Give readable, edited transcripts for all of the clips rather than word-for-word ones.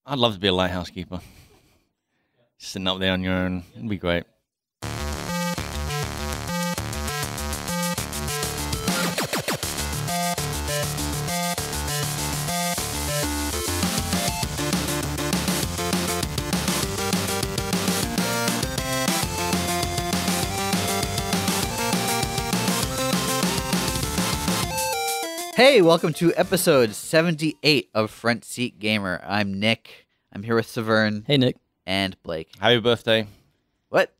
I'd love to be a lighthouse keeper. Sitting up there on your own. It'd be great. Hey, welcome to episode 78 of Front Seat Gamer. I'm Nick. I'm here with Saveun. Hey, Nick. And Blake. Happy birthday. What?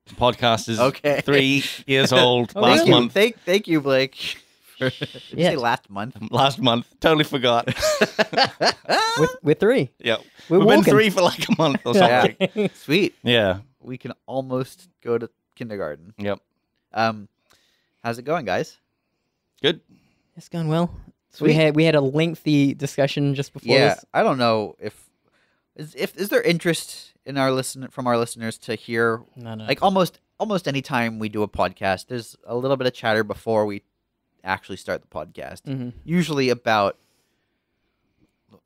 The podcast is Okay. 3 years old last Thank you. month. Thank you, Blake. Did you Yeah. say last month? Last month. Totally forgot. We're three. Yeah. We're We've been walking. 3 for like a month or something. Yeah. Sweet. Yeah. We can almost go to kindergarten. Yep. How's it going, guys? Good. It's going well. So Sweet. we had a lengthy discussion just before Yeah, this. I don't know if there interest in from our listeners to hear No. like almost any time we do a podcast, there's a little bit of chatter before we actually start the podcast. Mhm. Usually about,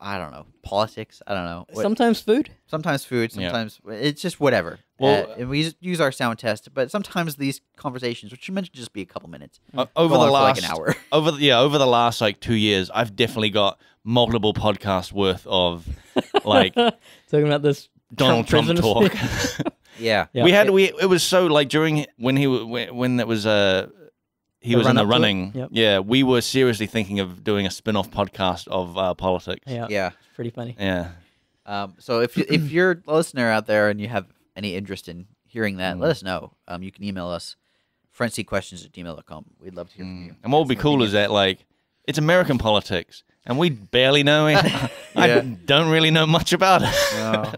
I don't know, politics. I don't know. Sometimes food. Sometimes food. Yeah. Sometimes it's just whatever. Well, and we use our sound test. But sometimes these conversations, which are meant to just be a couple minutes, Over go the on for last like an hour. over the last like 2 years, I've definitely got multiple podcasts worth of like Talking about this Donald Trump talk. presidency. Yeah. Yeah. It was so like during when when that was he The was in the run-up to it? running. Yep. Yeah, we were seriously thinking of doing a spin-off podcast of politics. Yeah. Yeah. It's pretty funny. Yeah. So if you're a listener out there and you have any interest in hearing that, let us know. You can email us frontseatquestions@gmail.com. We'd love to hear from you. And what would be cool is that like it's American politics, and we barely know it. I Yeah. don't really know much about it.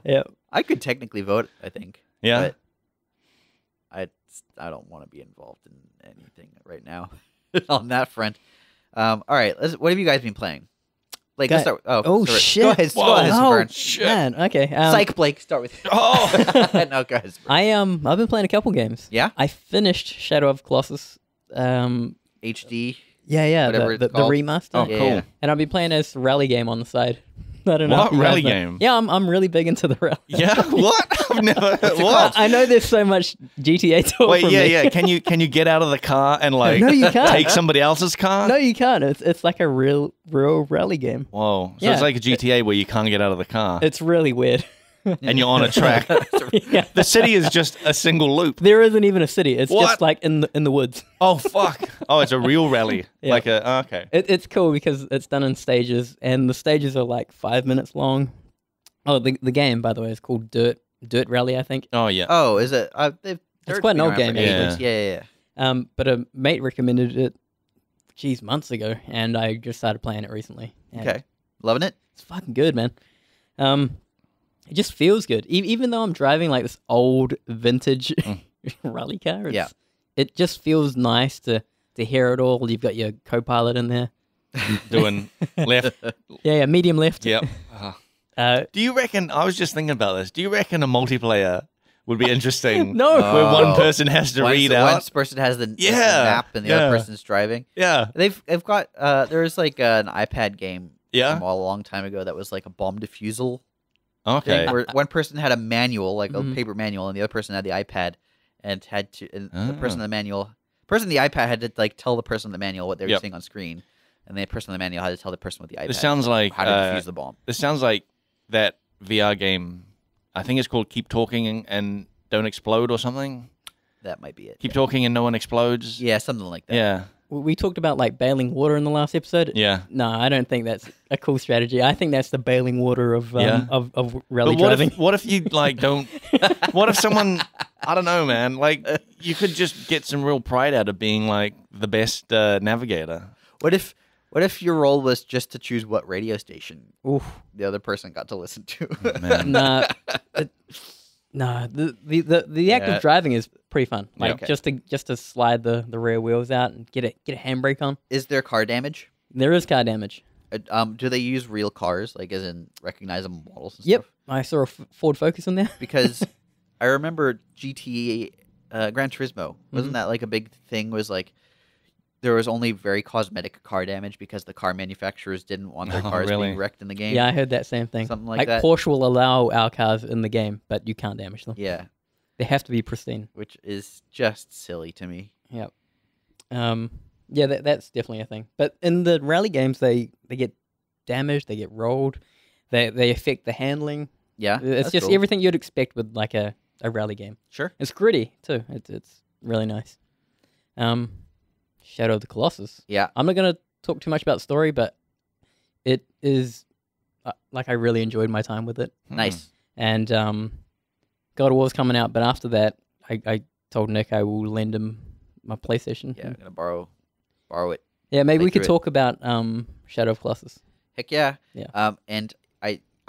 Yeah. I could technically vote, I think. Yeah. But I don't want to be involved in anything right now on that front. All right, what have you guys been playing? Blake, let's start. Oh, sorry. shit. Go ahead, Whoa. Saveun. Shit. Man. Okay. Psych, Blake, start with you. Oh, No, go ahead. Saveun. I've been playing a couple games. Yeah? I finished Shadow of Colossus. HD. Yeah. Whatever The it's called. remaster. oh, Yeah, cool. yeah. And I've been playing this rally game on the side. I don't know. What if you guys rally know. game? Yeah, I'm really big into the rally. Yeah. What? I've never. What? I know there's so much GTA talk Wait. from Yeah. me. Yeah. Can you get out of the car and like No, you can't. take somebody else's car? No, you can't. It's like a real rally game. Whoa. So Yeah. it's like a GTA where you can't get out of the car It's really weird. and you're on a track. Yeah. The city is just a single loop. There isn't even a city. It's What? just like in the woods. Oh fuck! Oh, it's a real rally. Yeah. Like a okay. It's cool because it's done in stages, and the stages are like 5 minutes long. Oh, the game, by the way, is called Dirt Rally, I think. Oh yeah. Oh, is it? It's quite an old game, Yeah. But a mate recommended it, months ago, and I just started playing it recently. And Okay. Loving it? It's fucking good, man. It just feels good. Even though I'm driving like this old vintage rally car, it just feels nice to hear it all. You've got your co-pilot in there. Doing left. Yeah, medium left. Yep. Do you reckon? I was just thinking about this. Do you reckon a multiplayer would be interesting? No. Where one person has to read out. One person has the Yeah, map and the yeah. other person's driving. Yeah. They've got there's like an iPad game Yeah. from a long time ago that was like a bomb defusal Okay. thing where one person had a manual, like a Mhm. paper manual, and the other person had the iPad and had to and the Ah. person in the iPad had to like tell the person in the manual what they were Yep. seeing on screen, and the person in the manual had to tell the person with the iPad This sounds like how to defuse the bomb. this sounds like that VR game. I think it's called Keep Talking and Don't Explode or something. That might be it. Keep talking and no one explodes. Yeah, something like that. Yeah. We talked about like bailing water in the last episode. Yeah. No, I don't think that's a cool strategy. I think that's the bailing water of Yeah. of rally But what driving. if, what if you like don't? What if someone? I don't know, man. Like you could just get some real pride out of being like the best navigator. What if your role was just to choose what radio station Oof. the other person got to listen to? Man. Nah, the act Yeah. of driving is pretty fun. Like Okay. just to slide the rear wheels out and get a handbrake on. Is there car damage? There is car damage. Do they use real cars, like as in recognizable models and Yep, stuff? I saw a Ford Focus in there. Because I remember GTA, Gran Turismo. Wasn't Mhm. that like a big thing? Was like there was only very cosmetic car damage because the car manufacturers didn't want their Oh, cars really? being wrecked in the game. Yeah, I heard that same thing. Something like that. Porsche will allow our cars in the game, but you can't damage them. Yeah, They have to be pristine. which is just silly to me. Yep. Yeah, that's definitely a thing. But in the rally games, they get damaged, they get rolled, they affect the handling. Yeah, It's that's just cool. everything you'd expect with like a rally game. Sure. It's gritty too. It's really nice. Shadow of the Colossus. Yeah. I'm not gonna talk too much about the story, but it is like I really enjoyed my time with it. Nice. And God of War's coming out, but after that, I told Nick I will lend him my PlayStation. Yeah, I'm gonna borrow it. Yeah, maybe Play we could through it. talk about Shadow of Colossus. Heck yeah. Yeah. And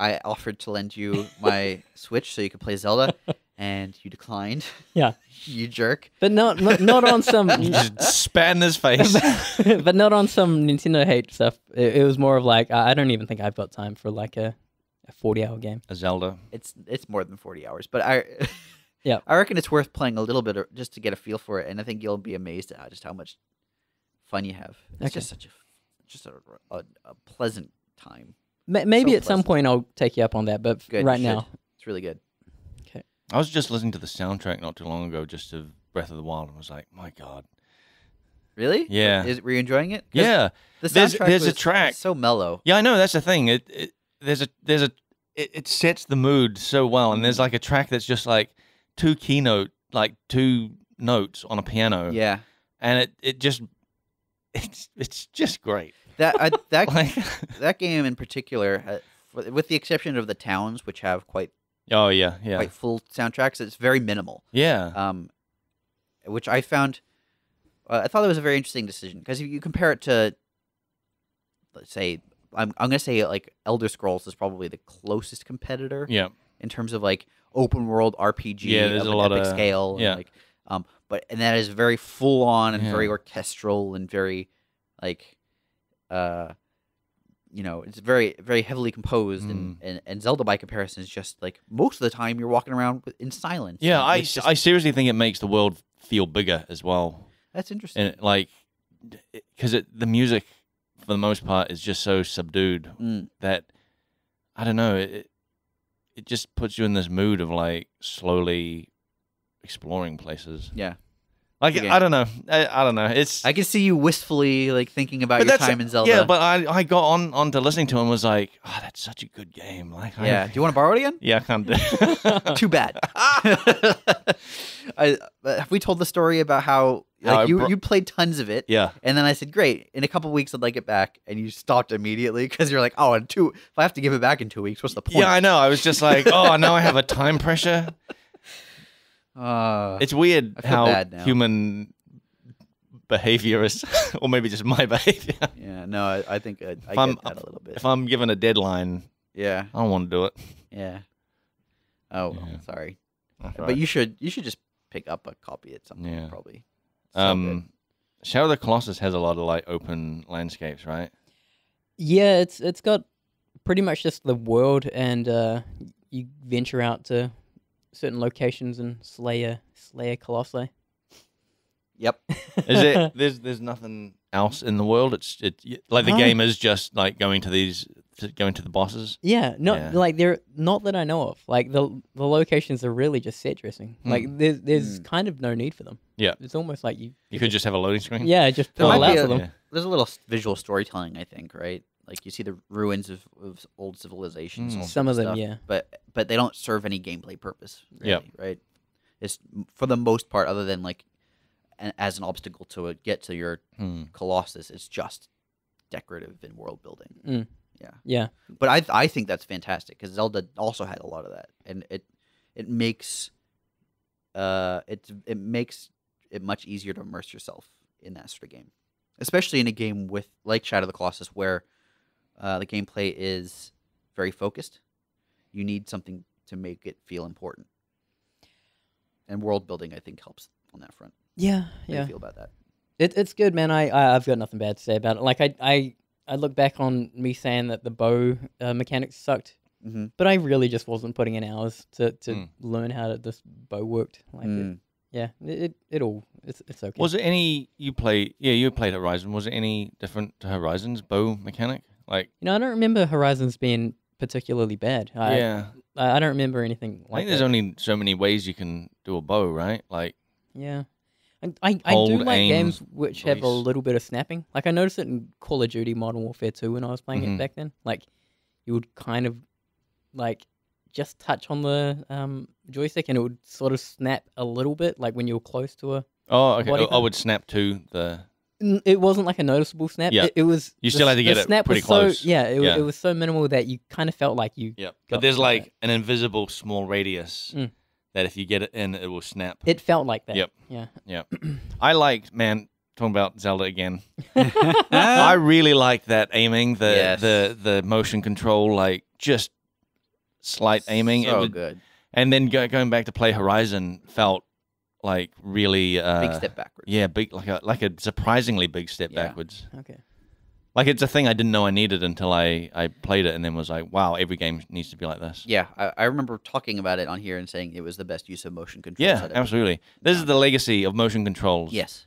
I offered to lend you my Switch so you could play Zelda, and you declined. Yeah. You jerk. But not on some Just spat in his face. but not on some Nintendo hate stuff. It was more of like I don't even think I've got time for like a 40-hour game. A Zelda. It's more than 40 hours, but I Yeah. I reckon it's worth playing a little bit just to get a feel for it, and I think you'll be amazed at just how much fun you have. It's Okay. just such a pleasant time. Maybe So at some pleasant. point I'll take you up on that, but Good, right you now, should. It's really good. I was just listening to the soundtrack not too long ago, just to Breath of the Wild, and was like, my God. Really? Yeah. Were you enjoying it? 'Cause Yeah. The There's soundtrack a track. was so mellow. Yeah, I know. That's the thing. It sets the mood so well, and there's like a track that's just like two notes on a piano. Yeah. And it's just great. That Like, that game in particular, with the exception of the towns, which have quite oh yeah, full soundtracks, it's very minimal. yeah. Which I found, I thought it was a very interesting decision because if you compare it to, let's say, I'm gonna say like Elder Scrolls is probably the closest competitor Yeah. in terms of like open world RPG. Yeah, there's of a an lot epic of- scale. yeah. And and that is very full on and Yeah. very orchestral and very like, it's very very heavily composed and Zelda by comparison is just like most of the time you're walking around in silence. Yeah, and I it's just- seriously think it makes the world feel bigger as well. that's interesting. And like, because the music for the most part is just so subdued that I don't know, it just puts you in this mood of like slowly exploring places. Yeah. Like Okay. I don't know, I don't know. It's I can see you wistfully like thinking about but your that's- time in Zelda. Yeah, but I got onto listening to him and was like, oh, that's such a good game. Like, yeah. Do you want to borrow it again? yeah, I can't do. Too bad. Have we told the story about how How I you played tons of it? Yeah. And then I said, great. In a couple weeks, I'd like it back, and you stopped immediately because you're like, oh, if I have to give it back in 2 weeks, what's the point? Yeah, I know. I was just like, oh, now I have a time pressure. It's weird I feel how bad now. human behavior is, or maybe just my behavior. yeah. No, I think I I'm- get that a little bit. If I'm given a deadline, Yeah. I don't want to do it. Yeah. Oh, well, Yeah. sorry. That's But right. you should just pick up a copy at some point, Yeah. probably. So good. Shadow of the Colossus has a lot of like open landscapes, right? yeah, it's got pretty much just the world, and you venture out to certain locations and slay a colossi. Yep. Is it? There's nothing else in the world. It's like the No. game is just like going to the bosses. Yeah, Yeah. like they're not that I know of. Like the locations are really just set dressing. Like there's kind of no need for them. Yeah. It's almost like you You could just have a loading screen. yeah, just There pull might out be for a- them. Yeah. There's a little visual storytelling, I think, right? Like you see the ruins of old civilizations. all Some sorts of them, stuff, yeah. But they don't serve any gameplay purpose. Really, Yep. Right. It's for the most part, other than like as an obstacle to get to your Colossus, it's just decorative and world building. Yeah. But I think that's fantastic because Zelda also had a lot of that, and it makes it much easier to immerse yourself in that sort of game, especially in a game with like Shadow of the Colossus where the gameplay is very focused. You need something to make it feel important, and world building I think helps on that front. Yeah, How do yeah. you feel about that? It's good, man. I've got nothing bad to say about it. Like I look back on me saying that the bow mechanics sucked, Mm-hmm. but I really just wasn't putting in hours to learn how this bow worked. Like yeah, it all it's okay. Was it any you played? Yeah, you played Horizon. Was it any different to Horizon's bow mechanic? Like, I don't remember Horizons being particularly bad. yeah, I don't remember anything I like think there's that. only so many ways you can do a bow, right? Like, Yeah. And I do hold, like aim, games which have a release. little bit of snapping. Like I noticed it in Call of Duty Modern Warfare 2 when I was playing it back then. Like you would kind of like just touch on the joystick and it would sort of snap a little bit, like when you were close to a oh, okay. body I part. would snap to the. It wasn't like a noticeable snap. Yeah. It was. You still had to get the it snap pretty was close. So, yeah, Yeah. it was so minimal that you kind of felt like you. Yep. got But there's to like that. an invisible small radius Mm. that if you get it in, it will snap. It felt like that. Yep. Yeah. Yeah. I liked, man, talking about Zelda again. I really liked that aiming, Yes. the motion control, like just slight aiming. So would- good. And then going back to play Horizon felt like really Big step backwards. Yeah, big like a surprisingly big step Yeah. backwards. Okay. Like it's a thing I didn't know I needed until I played it and then was like, wow, every game needs to be like this. Yeah, I remember talking about it on here and saying it was the best use of motion controls. Yeah, I'd ever absolutely. This is the legacy of motion controls. Yes.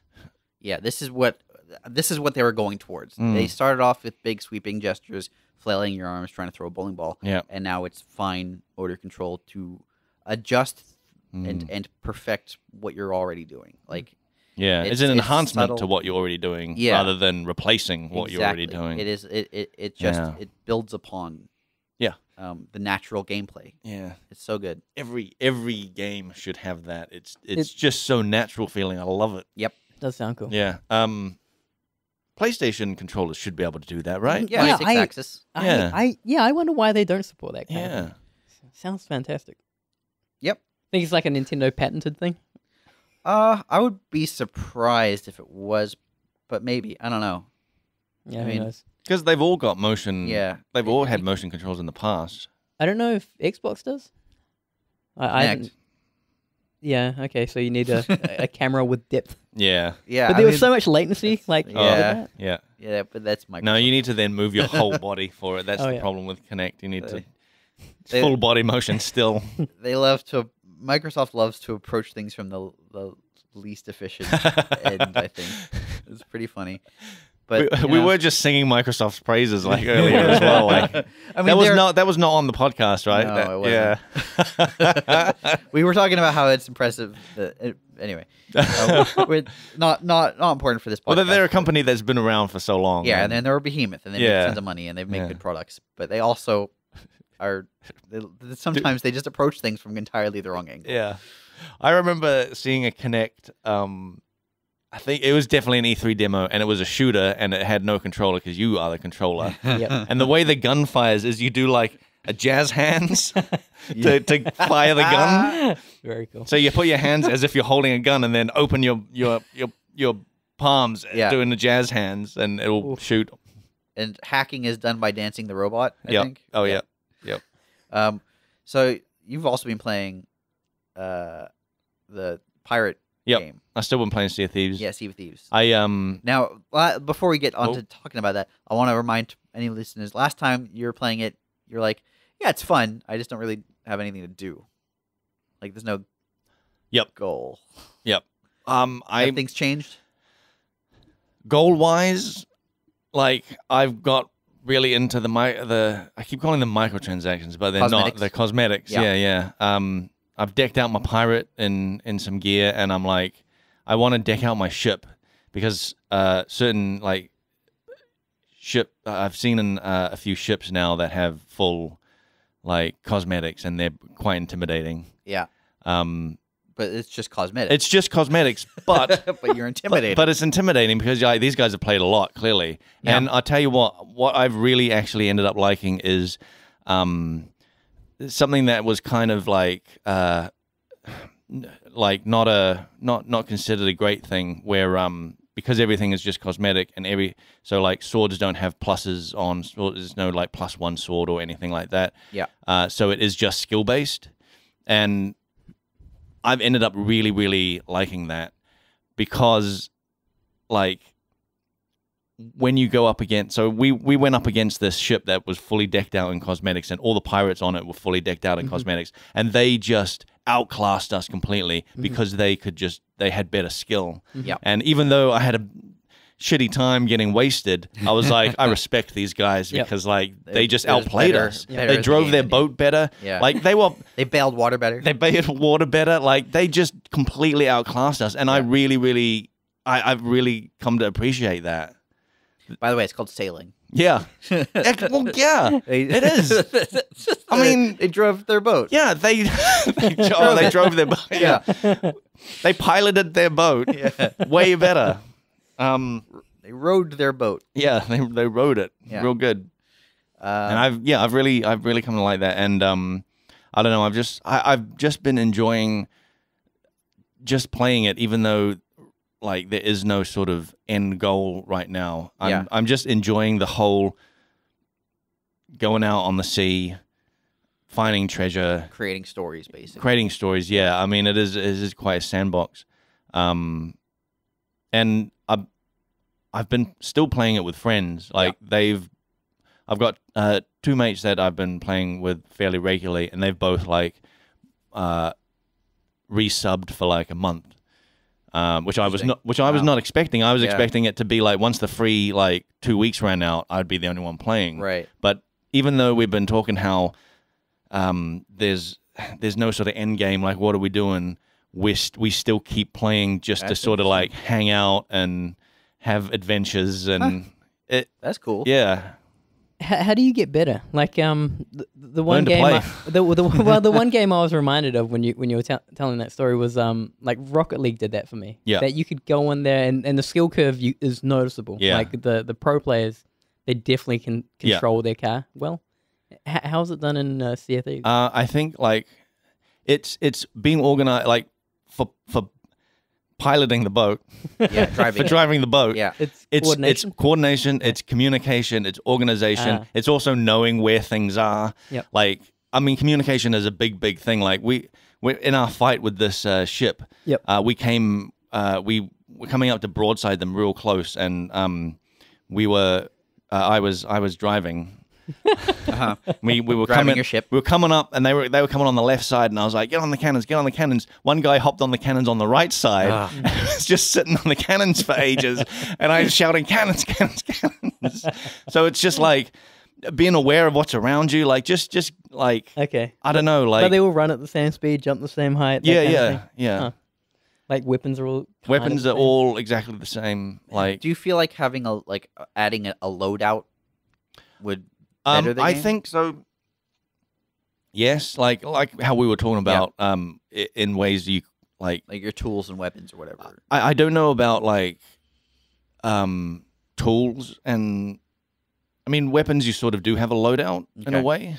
Yeah, this is what they were going towards. Mm. They started off with big sweeping gestures, flailing your arms, trying to throw a bowling ball. Yeah. And now it's fine motor control to adjust Mm. and perfect what you're already doing. Like Yeah, it's It's- an it's enhancement to subtle. what you're already doing Yeah. rather than replacing what you're already exactly. doing. It is it just Yeah. it builds upon Yeah. the natural gameplay. Yeah. It's so good. Every game should have that. It's just so natural feeling. I love it. It does sound cool. Yeah. PlayStation controllers should be able to do that, right? Yeah, Yeah, 6-axis. I wonder why they don't support that kind of Yeah. thing. Sounds fantastic. Yep. Think it's like a Nintendo patented thing? I would be surprised if it was, but maybe. I don't know. Yeah, I who mean, knows? Because they've all got motion. Yeah. They've all had motion controls in the past. I don't know if Xbox does. I Kinect. haven't- yeah, okay, so you need a camera with depth. Yeah. Yeah. But I there was mean, so much latency, like Yeah. with that. Yeah. Yeah, but that's Microsoft. No, you need to then move your whole body for it. That's Oh, the yeah. problem with Kinect. You need to They- full body motion still. They love to. Microsoft loves to approach things from the least efficient end. I think it's pretty funny. But we were just singing Microsoft's praises like earlier as well. Like I mean, that was not on the podcast, right? No, it Yeah. we were talking about how it's impressive. Anyway, we're not important for this podcast. Well, they're a company that's been around for so long. Yeah, and then they're a behemoth, and they Yeah. make tons of money, and they make Yeah. good products. But they also are. Sometimes they just approach things from entirely the wrong angle. Yeah. I remember seeing a Kinect. I think it was definitely an E3 demo, and it was a shooter, and it had no controller because you are the controller. Yep. And the way the gun fires is you do like a jazz hands to fire the gun. Very cool. So you put your hands as if you're holding a gun, and then open your palms doing the jazz hands, and it'll shoot. And hacking is done by dancing the robot. I Yep. think. Oh yeah. Yep. So you've also been playing the pirate Yep. game. I still been playing Sea of Thieves. Yeah, Sea of Thieves. I Now, before we get on Oh. to talking about that, I want to remind any listeners. Last time you were playing it, you're like, "Yeah, it's fun. I just don't really have anything to do. Like, there's no goal." I Have things changed? goal wise, like I've got really into the I keep calling them microtransactions, but they're Cosmetics. not. They're cosmetics. Yeah. Yeah. I've decked out my pirate in some gear, and I'm like, I want to deck out my ship because certain like ship I've seen in a few ships now that have full like cosmetics, and they're quite intimidating. Yeah, but it's just cosmetic. It's just cosmetics, but but you're intimidated. But it's intimidating because like, these guys have played a lot, clearly. Yeah. And I'll tell you what I've really actually ended up liking is something that was kind of like not considered a great thing, where because everything is just cosmetic and so like swords don't have pluses on, there's no like +1 sword or anything like that. Yeah. So it is just skill based, and I've ended up really, really liking that because, like, when you go up against, so we went up against this ship that was fully decked out in cosmetics, and all the pirates on it were fully decked out in cosmetics, and they just outclassed us completely because they had better skill. Yep. And even though I had a shitty time getting wasted, I was like, I respect these guys because like they just outplayed us. They drove their boat better. Yeah. Like they bailed water better. They bailed water better. Like they just completely outclassed us, and I've really come to appreciate that. By the way, it's called sailing. Yeah. Well, yeah, it is. I mean, they drove their boat. Yeah, they drove their boat. Yeah. They piloted their boat way better. They rowed their boat. Yeah, they rowed it real good. And I've really come to like that. And I don't know, I've just been enjoying just playing it, even though like there is no sort of end goal right now. I'm just enjoying the whole going out on the sea, finding treasure, creating stories, basically. Creating stories, yeah. I mean, it is quite a sandbox. And I've been still playing it with friends. Like I've got 2 mates that I've been playing with fairly regularly, and they've both like resubbed for like a month. Which I was not expecting. I was expecting it to be like once the free like 2 weeks ran out, I'd be the only one playing. Right. But even though we've been talking how there's no sort of end game, like what are we doing? We still keep playing just to sort of like hang out and have adventures, and that's cool. Yeah. How do you get better? Like the one game, the one game I was reminded of when you were telling that story was like Rocket League did that for me. Yeah, that you could go in there and the skill curve is noticeable. Yeah, like the pro players, they definitely can control their car well. How's it done in Sea of Thieves? I think like it's being organized like for piloting the boat. Yeah, driving the boat. Yeah, it's coordination, it's communication, it's organization. It's also knowing where things are. Yep. Like, I mean, communication is a big thing. Like we're in our fight with this ship. Yep. We were coming up to broadside them real close, and I was driving. We were driving coming. Your ship. We were coming up, and they were coming on the left side, and I was like, "Get on the cannons! Get on the cannons!" One guy hopped on the cannons on the right side, and was just sitting on the cannons for ages, and I was shouting, "Cannons! Cannons! Cannons!" So it's just like being aware of what's around you, like just like I don't know, like but they all run at the same speed, jump the same height. Yeah. Huh. Like weapons are all all exactly the same. Like, do you feel like having adding a loadout would better the game? I think so. Yes, like how we were talking about in ways you like your tools and weapons or whatever. I don't know about like tools, and I mean weapons you sort of do have a loadout in a way.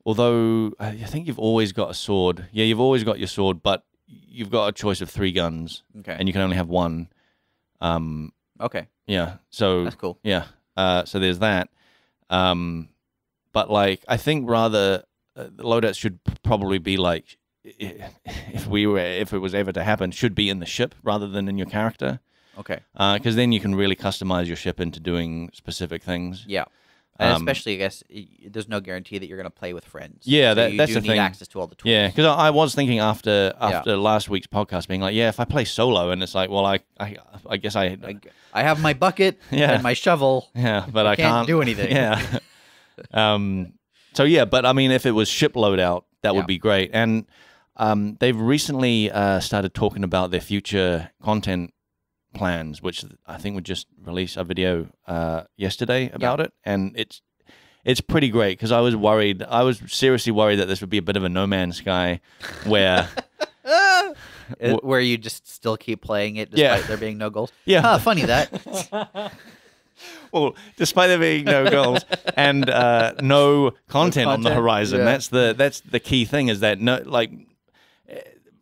Although I think you've always got a sword. Yeah, you've always got your sword, but you've got a choice of 3 guns. Okay. And you can only have 1. Okay. Yeah. So that's cool. Yeah. So there's that. But like I think rather the loadouts should probably be like if it was ever to happen, should be in the ship rather than in your character. Okay. Because then you can really customize your ship into doing specific things. Yeah. And especially, I guess, there's no guarantee that you're going to play with friends. Yeah, so that's the thing. You need access to all the tools. Yeah, because I was thinking after last week's podcast being like, yeah, if I play solo, and it's like, well, I guess I have my bucket and my shovel. Yeah, but I can't do anything. Yeah. So yeah, but I mean, if it was ship loadout, that would be great. And they've recently started talking about their future content plans, which I think would just release a video yesterday about it, and it's pretty great because I was seriously worried that this would be a bit of a No Man's Sky where where you just still keep playing it despite there being no goals. Yeah, funny that. Well, despite there being no goals and no content on the horizon, that's the key thing. Is that when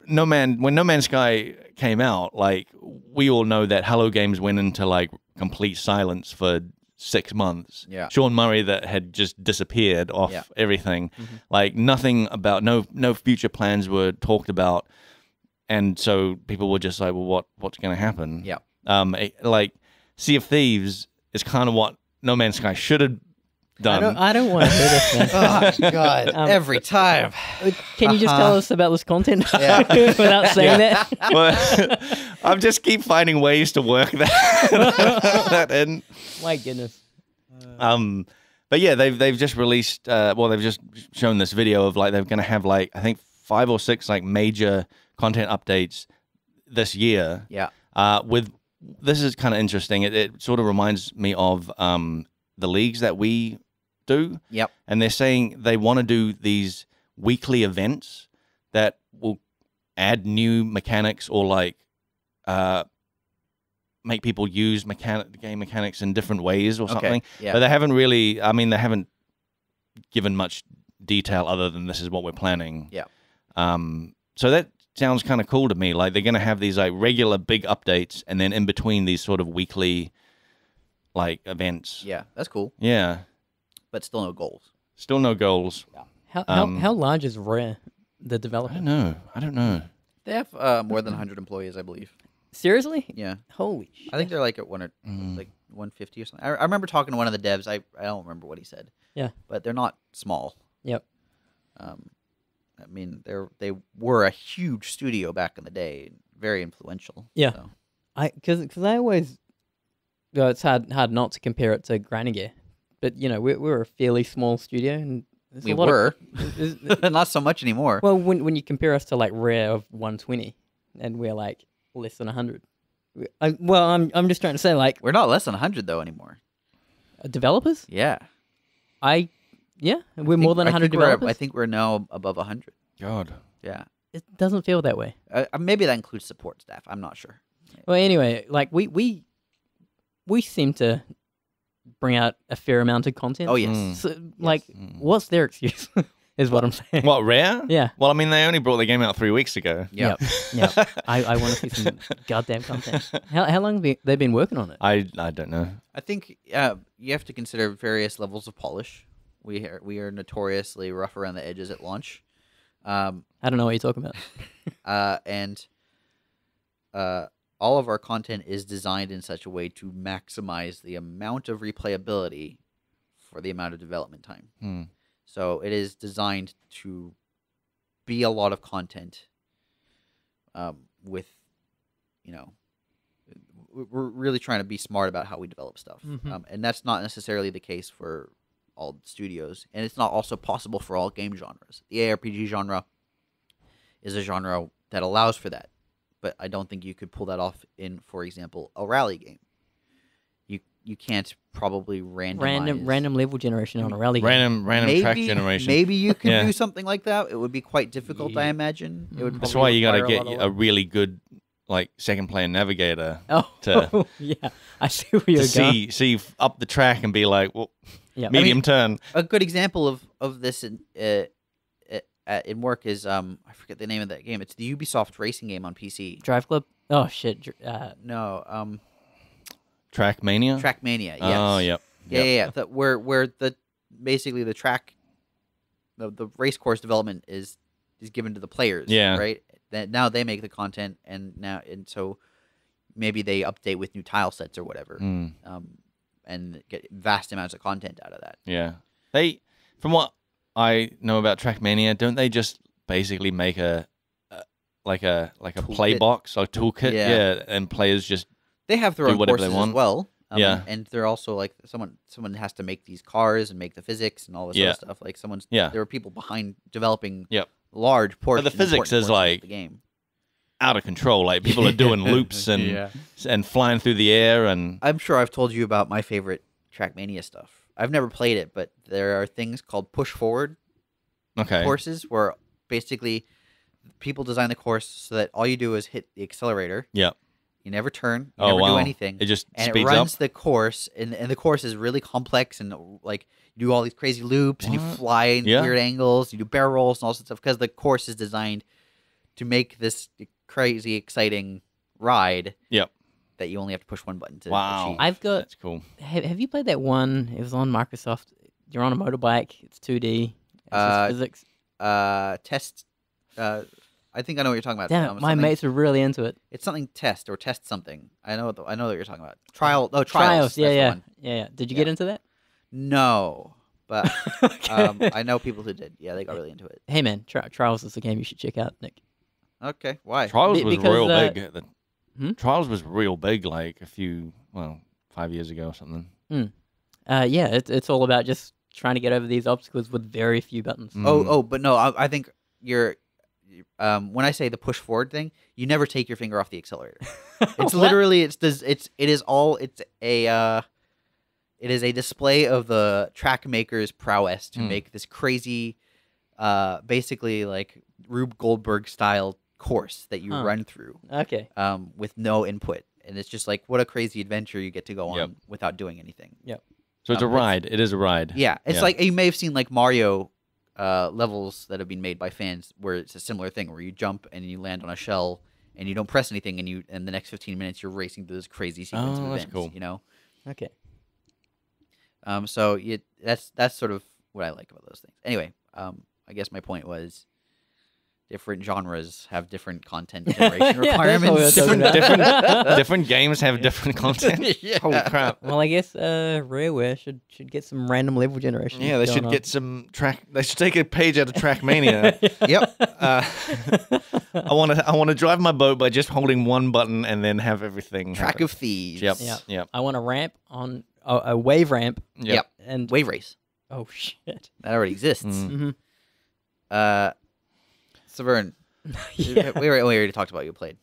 No Man's Sky came out, like we all know that Hello Games went into like complete silence for 6 months. Yeah. Sean Murray that had just disappeared off everything. Mm-hmm. Like nothing about no future plans were talked about, and so people were just like, well, what's going to happen? Yeah. Like Sea of Thieves is kind of what No Man's Sky should have done. I don't want to hear this, man. Oh God! Every time. Can you just tell us about this content Yeah. without saying that? Well, I just keep finding ways to work that in. My goodness. But yeah, they've just released. They've just shown this video of like they're going to have like I think 5 or 6 like major content updates this year. Yeah. This is kind of interesting. It sort of reminds me of the leagues that we do. Yep. And they're saying they want to do these weekly events that will add new mechanics or like make people use game mechanics in different ways or something. Yeah. But they haven't really, I mean, they haven't given much detail other than this is what we're planning. Yeah. So that sounds kind of cool to me. Like they're going to have these like regular big updates and then in between these sort of weekly like events. Yeah, that's cool. Yeah. But still no goals. Still no goals. Yeah. How large is Rare, the developer? I don't know. They have more than 100 employees, I believe. Seriously? Yeah. Holy shit. I think they're like at like 150 or something. I remember talking to one of the devs. I don't remember what he said. Yeah. But they're not small. Yep. I mean, they were a huge studio back in the day, very influential. Yeah. So. Because I always, it's hard not to compare it to Grinding Gear, but you know we're a fairly small studio, and We were. Of, Not so much anymore. well, when you compare us to like Rare of 120, and we're like less than 100. I'm just trying to say like We're not less than 100 though anymore. Developers. Yeah. We're more than 100 developers. I think we're now above 100. God. Yeah. It doesn't feel that way. Maybe that includes support staff. I'm not sure. Well, anyway, like we seem to bring out a fair amount of content. Oh yes. So, like, what's their excuse? Is what I'm saying. What, Rare? Yeah. Well, I mean, they only brought the game out 3 weeks ago. Yep. Yep. I want to see some goddamn content. How long have they been working on it? I don't know. I think you have to consider various levels of polish. We are notoriously rough around the edges at launch. I don't know what you're talking about. And all of our content is designed in such a way to maximize the amount of replayability for the amount of development time. So it is designed to be a lot of content with, we're really trying to be smart about how we develop stuff. And that's not necessarily the case for all studios. And it's not also possible for all game genres. The ARPG genre is a genre that allows for that. But I don't think you could pull that off in, for example, a rally game. You can't probably randomize... Random level generation on a rally game. Random track generation. Maybe you can do something like that. It would be quite difficult, I imagine. It would. That's why you got to require get lot a really good like second player navigator Oh, yeah. I see where you're going. see up the track and be like, well, Yeah. medium turn. A good example of this in work is I forget the name of that game. It's the Ubisoft racing game on PC. Drive Club? Oh, shit. No, Trackmania? Trackmania. Yes. Oh, yep. Yeah. Where basically the track, the race course development is given to the players. Yeah. Right. That now they make the content, and so maybe they update with new tile sets or whatever, and get vast amounts of content out of that. Yeah. From what I know about Trackmania, don't they just basically make a play box or toolkit? Yeah. And players just they have their do own whatever courses they want. as well. Yeah. And they're also like someone has to make these cars and make the physics and all this other stuff. Like there are people behind developing large portions. But the physics is like the game. Out of control. Like people are doing loops and flying through the air. And I'm sure I've told you about my favorite Trackmania stuff. I've never played it, but there are things called push forward courses where basically people design the course so that all you do is hit the accelerator. Yep. You never turn. You never do anything. It just and speeds it runs up. the course, and the course is really complex, and like you do all these crazy loops, and you fly in weird angles, you do barrel rolls and all sorts of stuff because the course is designed to make this crazy exciting ride. Yep. That you only have to push one button to Wow. achieve. That's cool. Have you played that one? It was on Microsoft. You're on a motorbike. It's 2D. It's physics. Test. I think I know what you're talking about. Damn it, my mates are really into it. It's something test or test something. I know what you're talking about. Trial. Oh, Trials. Trials. Yeah, That's the yeah, one. yeah. Did you get into that? No, but Okay. I know people who did. Yeah, they got really into it. Hey man, Trials is the game you should check out, Nick. Okay, why? Trials was because, real big. Trials was real big, like 5 years ago or something. Yeah, it's all about just trying to get over these obstacles with very few buttons. But no, I think you're. When I say the push forward thing, you never take your finger off the accelerator. It's literally it is a display of the track maker's prowess to make this crazy, basically like Rube Goldberg style course that you run through. Okay. With no input, and it's just like what a crazy adventure you get to go on Yep. without doing anything. Yep. So it's a ride. It is a ride. Yeah, it's like you may have seen like Mario levels that have been made by fans where it's a similar thing where you jump and you land on a shell and you don't press anything and the next 15 minutes you're racing through this crazy sequence of that's events. cool. You know. Okay. So that's sort of what I like about those things. Anyway, I guess my point was different genres have different content generation requirements. Different games have different content. Yeah. Holy crap! Well, I guess Rareware should get some random level generation. Yeah, they should get some track. They should take a page out of Trackmania. Yep. I want to drive my boat by just holding one button and then have everything. Track happen. of Thieves. Yep. I want a ramp on a wave ramp. Yep. And Wave Race. oh shit. That already exists. Mm-hmm. Severn, Yeah. we already talked about what you played.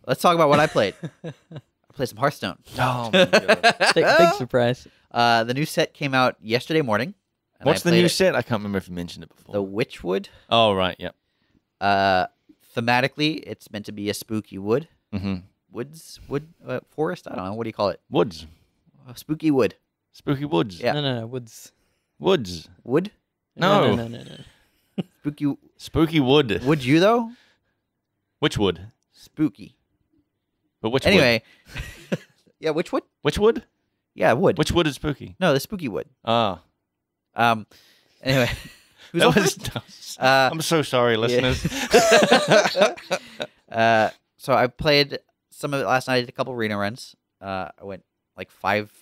Let's talk about what I played. I played some Hearthstone. Oh my god! Big surprise. The new set came out yesterday morning. and What's I the new played set? I can't remember if you mentioned it before. The Witchwood. Oh right, yep. Thematically, it's meant to be a spooky wood. Forest. I don't know. What do you call it? Woods. A spooky wood. Spooky woods. Yeah. No, Woods. Woods. Wood. No. No. Spooky. Spooky wood. Would you though? Which wood? Spooky. But which wood? Anyway. Yeah. Which wood? Which wood? Yeah. Wood. Which wood is spooky? No, the spooky wood. Ah. Anyway. Who's That on was, first? I'm so sorry, listeners. So I played some of it last night. I did a couple arena runs. I went like 5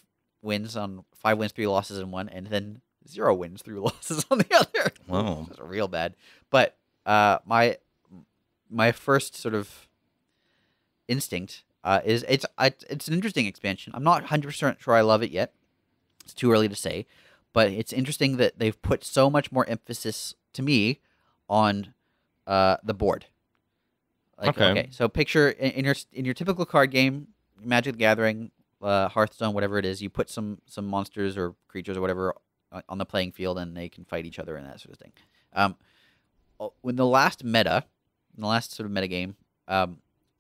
wins, 3 losses in one, and then 0 wins, 3 losses on the other. Wow. That's real bad. But my first sort of instinct is it's an interesting expansion. I'm not 100% sure I love it yet. It's too early to say. But it's interesting that they've put so much more emphasis, to me, on the board. Okay. So picture in your typical card game, Magic the Gathering, Hearthstone, whatever it is, you put some monsters or creatures or whatever on the playing field, and they can fight each other and that sort of thing. In the last sort of meta game, a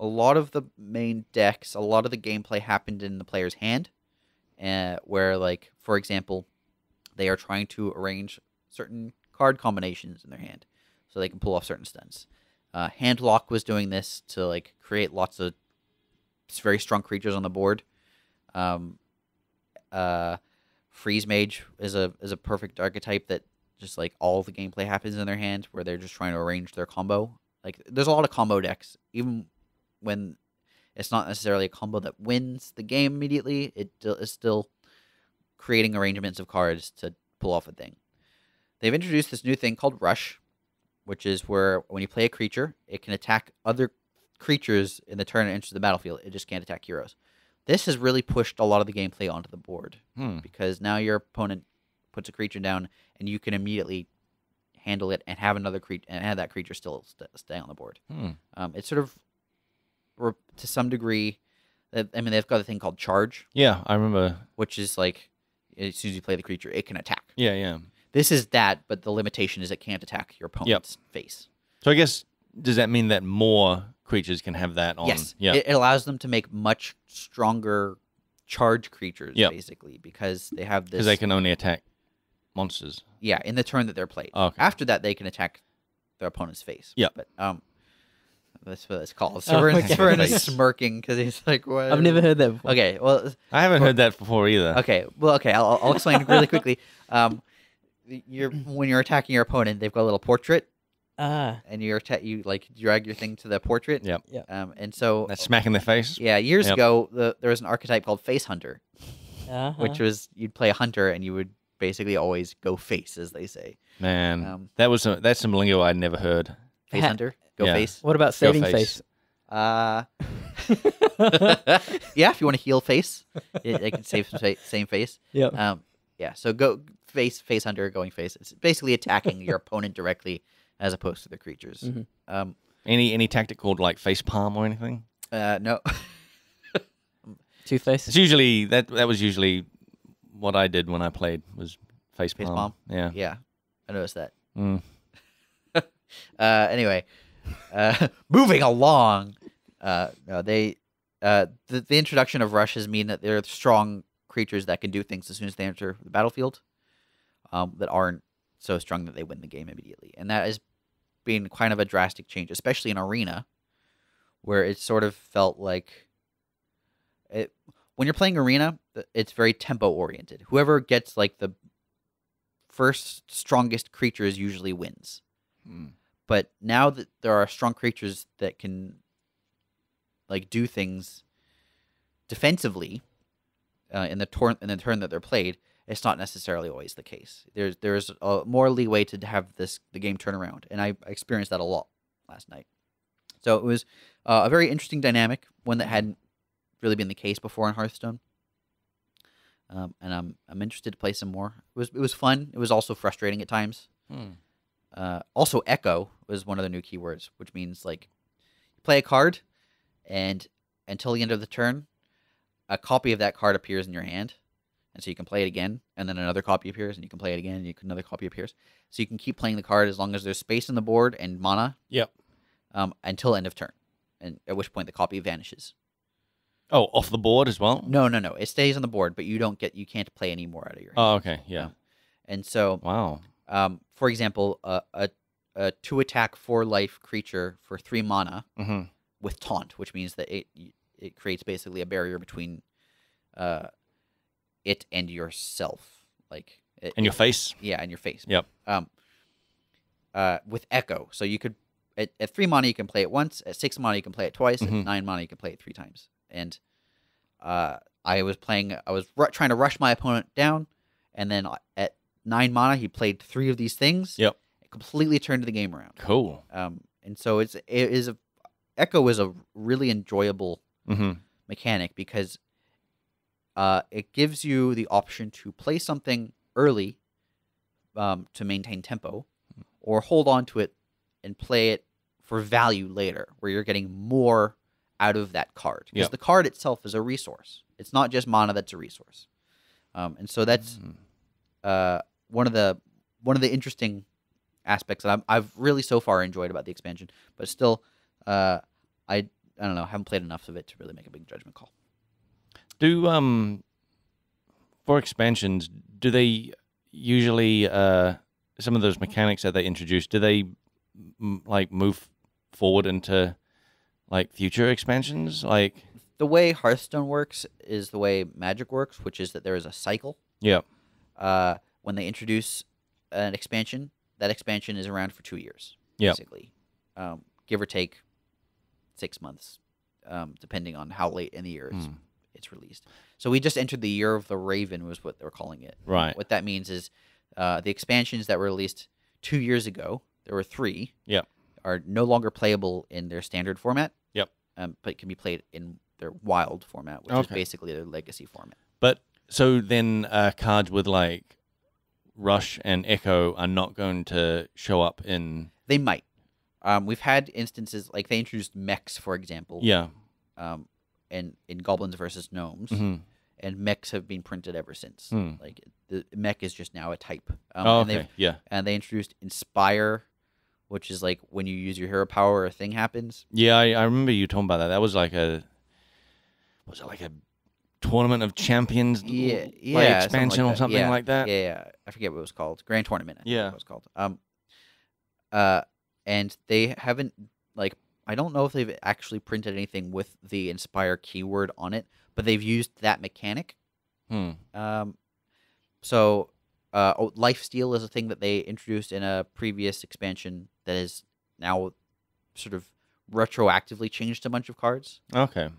lot of the main decks, a lot of the gameplay happened in the player's hand, where, like, for example, they are trying to arrange certain card combinations in their hand so they can pull off certain stunts. Handlock was doing this to like create lots of very strong creatures on the board. Freeze Mage is a perfect archetype that just like all the gameplay happens in their hand where they're just trying to arrange their combo. Like there's a lot of combo decks, even when it's not necessarily a combo that wins the game immediately. It is still creating arrangements of cards to pull off a thing. They've introduced this new thing called Rush, which is where when you play a creature, it can attack other creatures in the turn it enters the battlefield. It just can't attack heroes. This has really pushed a lot of the gameplay onto the board because now your opponent puts a creature down and you can immediately handle it and have another creature and have that creature still stay on the board. It's sort of to some degree. I mean, they've got a thing called Charge. Yeah, I remember. Which is like, as soon as you play the creature, it can attack. Yeah. This is that, but the limitation is it can't attack your opponent's face. So I guess, does that mean that more creatures can have that on? Yes. Yeah. It allows them to make much stronger charge creatures, basically, because they have this... Because they can only attack monsters. Yeah, in the turn that they're played. Okay. After that, they can attack their opponent's face. Yeah. But that's what it's called. So Vern is smirking because he's like, "What?" I've never heard that before. Okay, well... I haven't heard that before either. Okay, I'll explain really quickly. When you're attacking your opponent, they've got a little portrait and you like drag your thing to the portrait. Yep. And so That smack in the face. yeah, years ago there was an archetype called Face Hunter, which was you'd play a hunter and you would basically always go face, as they say. Man, that's some lingo I'd never heard. Face Hunter, go face. What about saving face? Yeah, if you want to heal face, it can save same face. Yeah. Yeah. So go face hunter, going face. It's basically attacking your opponent directly, as opposed to the creatures. Mm-hmm. Any tactic called like face palm or anything? No. Two-face. It's usually that was usually what I did when I played was face palm. Yeah. Yeah. I noticed that. Mm. Anyway, moving along. No, the introduction of rushes mean that they're strong creatures that can do things as soon as they enter the battlefield, that aren't so strong that they win the game immediately. And that has been kind of a drastic change, especially in Arena, where it sort of felt like when you're playing Arena, it's very tempo oriented. Whoever gets like the first strongest creatures usually wins. But now that there are strong creatures that can like do things defensively in the turn that they're played, it's not necessarily always the case. There's more leeway to have the game turn around, and I experienced that a lot last night. So it was a very interesting dynamic, one that hadn't really been the case before in Hearthstone. And I'm interested to play some more. It was fun. It was also frustrating at times. Also, echo was one of the new keywords, which means like you play a card, and until the end of the turn, a copy of that card appears in your hand, and so you can play it again, and then another copy appears, and you can play it again, and another copy appears. So you can keep playing the card as long as there's space on the board and mana. Yep. Until end of turn, and at which point the copy vanishes. Oh, off the board as well? No. It stays on the board, but you can't play any more out of your hand. Oh, okay, yeah. And so, wow. For example, a 2-attack 4-life creature for 3 mana with taunt, which means that it creates basically a barrier between it and yourself, like your face. Yeah, and your face. Yep. With echo, so you could at 3 mana you can play it once. At 6 mana you can play it twice. At 9 mana you can play it 3 times. And I was trying to rush my opponent down, and then at 9 mana he played 3 of these things. Yep. It completely turned the game around. Cool. And so echo is a really enjoyable mechanic because it gives you the option to play something early to maintain tempo, or hold on to it and play it for value later, where you're getting more out of that card. Because the card itself is a resource. It's not just mana that's a resource. And so that's one of the interesting aspects that I've really so far enjoyed about the expansion. But still, I don't know, haven't played enough of it to really make a big judgment call. For expansions, do they usually some of those mechanics that they introduce, do they like move forward into like future expansions? Like the way Hearthstone works is the way Magic works, which is that there is a cycle. Yeah. When they introduce an expansion, that expansion is around for 2 years. Yeah. Basically, give or take 6 months, depending on how late in the year it's released. So we just entered the Year of the Raven, was what they're calling it. Right. What that means is the expansions that were released 2 years ago, there were 3. Yep. Are no longer playable in their standard format. Yep. But can be played in their wild format, which is basically their legacy format. But so then cards with like Rush and Echo are not going to show up in... They might. We've had instances, like they introduced mechs, for example. Yeah. In Goblins versus Gnomes. And mechs have been printed ever since. Like the mech is just now a type. And they introduced Inspire, which is like when you use your hero power, a thing happens. Yeah, I remember you talking about that. That was like was it like a Tournament of Champions expansion or something like that? Yeah. I forget what it was called. Grand Tournament, I think it was called. And they haven't, like, I don't know if they've actually printed anything with the Inspire keyword on it, but they've used that mechanic. So Lifesteal is a thing that they introduced in a previous expansion that is now sort of retroactively changed a bunch of cards. Okay.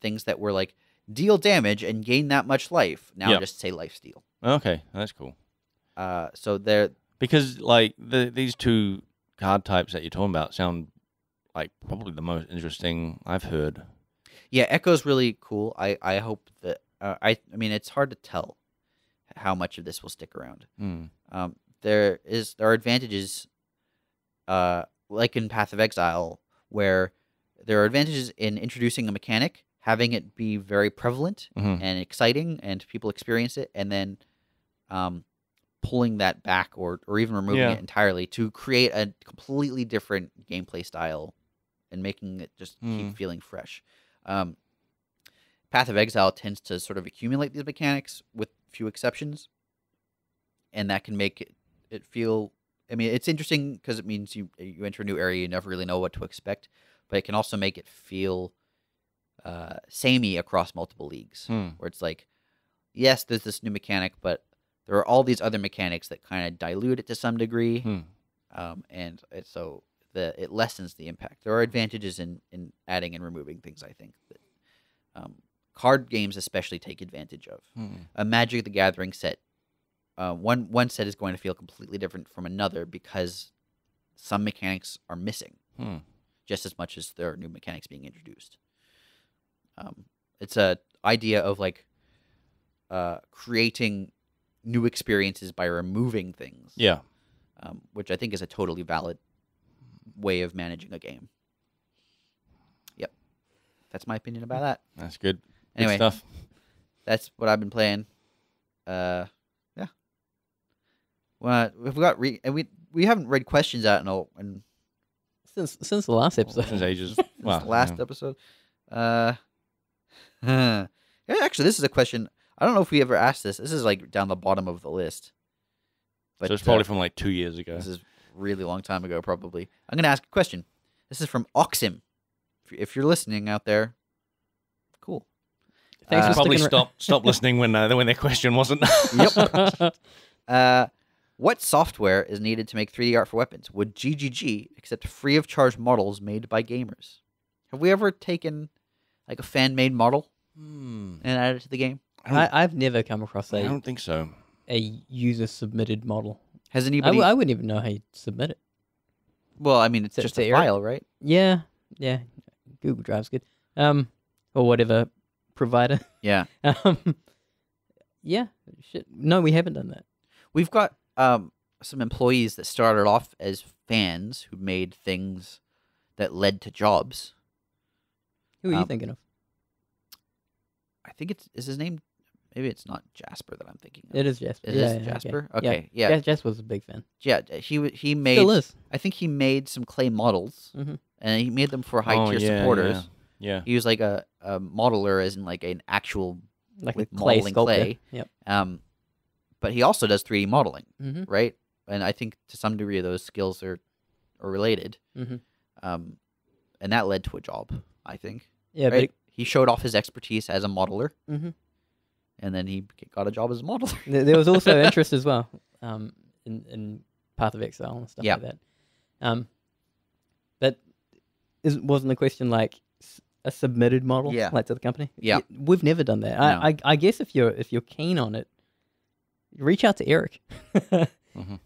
Things that were like deal damage and gain that much life now just say life steal. Okay, that's cool. So they're because like these two card types that you're talking about sound like probably the most interesting I've heard. Yeah, Echo's really cool. I hope that I mean it's hard to tell how much of this will stick around. There are advantages, like in Path of Exile, where there are advantages in introducing a mechanic, having it be very prevalent and exciting, and people experience it, and then pulling that back or even removing it entirely to create a completely different gameplay style and making it just keep feeling fresh. Path of Exile tends to sort of accumulate these mechanics with few exceptions, and that can make it feel... I mean, it's interesting because it means you enter a new area, you never really know what to expect, but it can also make it feel samey across multiple leagues, where it's like, yes, there's this new mechanic, but there are all these other mechanics that kind of dilute it to some degree, and so it lessens the impact. There are advantages in adding and removing things, I think, that card games especially take advantage of. A Magic the Gathering set, one set is going to feel completely different from another because some mechanics are missing, just as much as there are new mechanics being introduced. It's a idea of like creating new experiences by removing things. Yeah. Which I think is a totally valid way of managing a game. Yep. That's my opinion about that. That's good. Anyway, good stuff. That's what I've been playing. Yeah. Well, we haven't read questions out in since the last episode. Since ages. Since the last episode. Yeah, actually, this is a question. I don't know if we ever asked this. This is like down the bottom of the list. But so it's probably from like 2 years ago. This is a really long time ago, probably. I'm going to ask a question. This is from Oxim. If you're listening out there, cool. Thanks for probably stop listening when their question wasn't. Yep. What software is needed to make 3D art for weapons? Would GGG accept free of charge models made by gamers? Have we ever taken like a fan-made model and added it to the game? I've never come across I don't think so. A user-submitted model. Has anybody? I wouldn't even know how you submit it. Well, I mean, it's just a file, right? Yeah. Google Drive's good. Or whatever provider. Yeah. Yeah. Shit. No, we haven't done that. We've got some employees that started off as fans who made things that led to jobs. Who are you thinking of? I think is his name. Maybe it's not Jasper that I'm thinking of. It is Jasper. It is Jasper? Okay, yeah. Jasper was a big fan. Yeah, he made... Still is. I think he made some clay models, and he made them for high-tier supporters. Yeah. He was like a modeler, as in like an actual... Like a clay sculptor. Clay. Yep. But he also does 3D modeling, right? And I think to some degree those skills are related. And that led to a job, I think. Yeah, right? He showed off his expertise as a modeler. And then he got a job as a modeler. There was also interest as well in Path of Exile and stuff like that. But wasn't the question like a submitted model like to the company? Yeah. We've never done that. No. I guess if you're keen on it, reach out to Eric.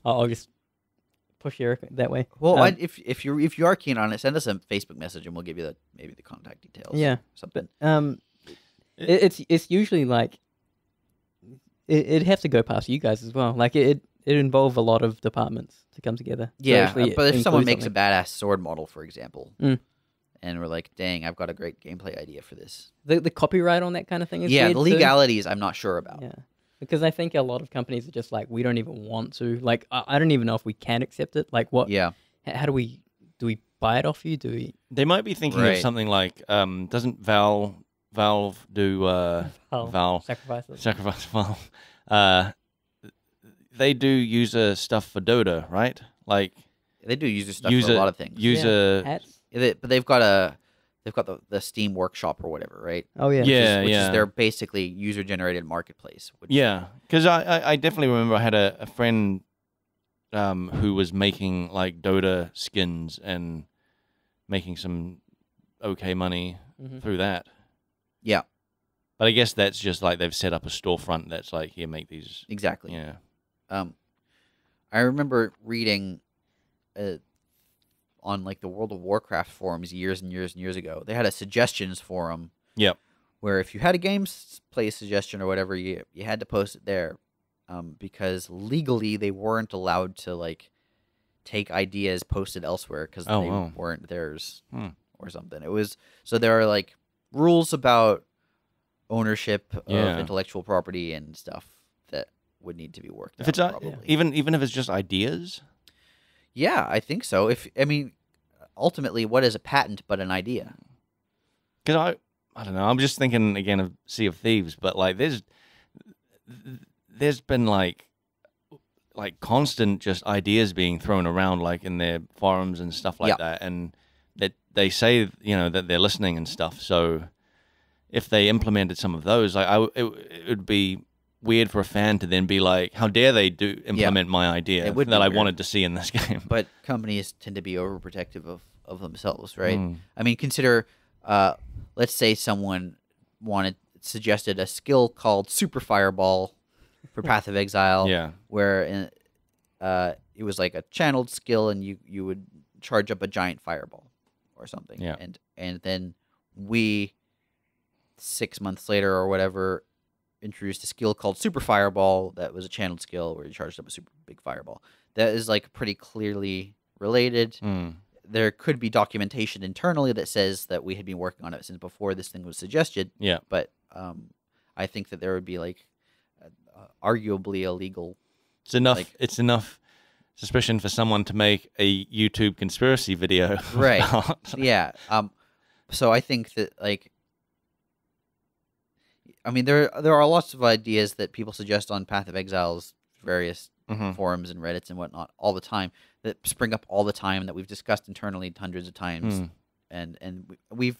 I'll just push Eric that way. Well, if you are keen on it, send us a Facebook message and we'll give you maybe the contact details. Yeah. Something. It's usually like it'd have to go past you guys as well. Like it involve a lot of departments to come together. Yeah, but if someone makes a badass sword model, for example, and we're like, dang, I've got a great gameplay idea for this. The copyright on that kind of thing is the legalities I'm not sure about. Yeah. Because I think a lot of companies are just like, we don't even want to. Like, I don't even know if we can accept it. Like, what? Yeah. How do we buy it off you? Do we? They might be thinking of something like, doesn't Valve do Valve Sacrifice Valve? They do user stuff for Dota, right? Like they do user stuff for a lot of things. Hats. But they've got the Steam Workshop or whatever, right? Oh yeah, which is their basically user generated marketplace. Because I definitely remember I had a friend who was making like Dota skins and making some okay money through that. Yeah. But I guess that's just like they've set up a storefront that's like, here, make these. Exactly. Yeah. I remember reading on like the World of Warcraft forums years and years and years ago. They had a suggestions forum. Yep. Where if you had a gameplay suggestion or whatever, you had to post it there, because legally they weren't allowed to like take ideas posted elsewhere because they weren't theirs or something. It was so there are like rules about ownership of intellectual property and stuff that would need to be worked out. Probably. Even if it's just ideas. Yeah, I think so. Ultimately, what is a patent but an idea? Because I don't know. I'm just thinking again of Sea of Thieves, but like there's been like constant just ideas being thrown around like in their forums and stuff like that, and that they say that they're listening and stuff. So if they implemented some of those, like it would be weird for a fan to then be like, how dare they implement my idea that I wanted to see in this game? But companies tend to be overprotective of themselves, right? I mean, consider. Let's say someone suggested a skill called Super Fireball for Path of Exile, where it was like a channeled skill, and you would charge up a giant fireball or something, and then we 6 months later or whatever introduced a skill called Super Fireball that was a channeled skill where you charged up a super big fireball. That is like pretty clearly related. There could be documentation internally that says that we had been working on it since before this thing was suggested. Yeah. But I think that there would be like arguably illegal. It's enough. It's enough suspicion for someone to make a YouTube conspiracy video. Right. Yeah. So I think that like, I mean, there are lots of ideas that people suggest on Path of Exile's various forums and Reddits and whatnot all the time that spring up all the time that we've discussed internally hundreds of times, and we've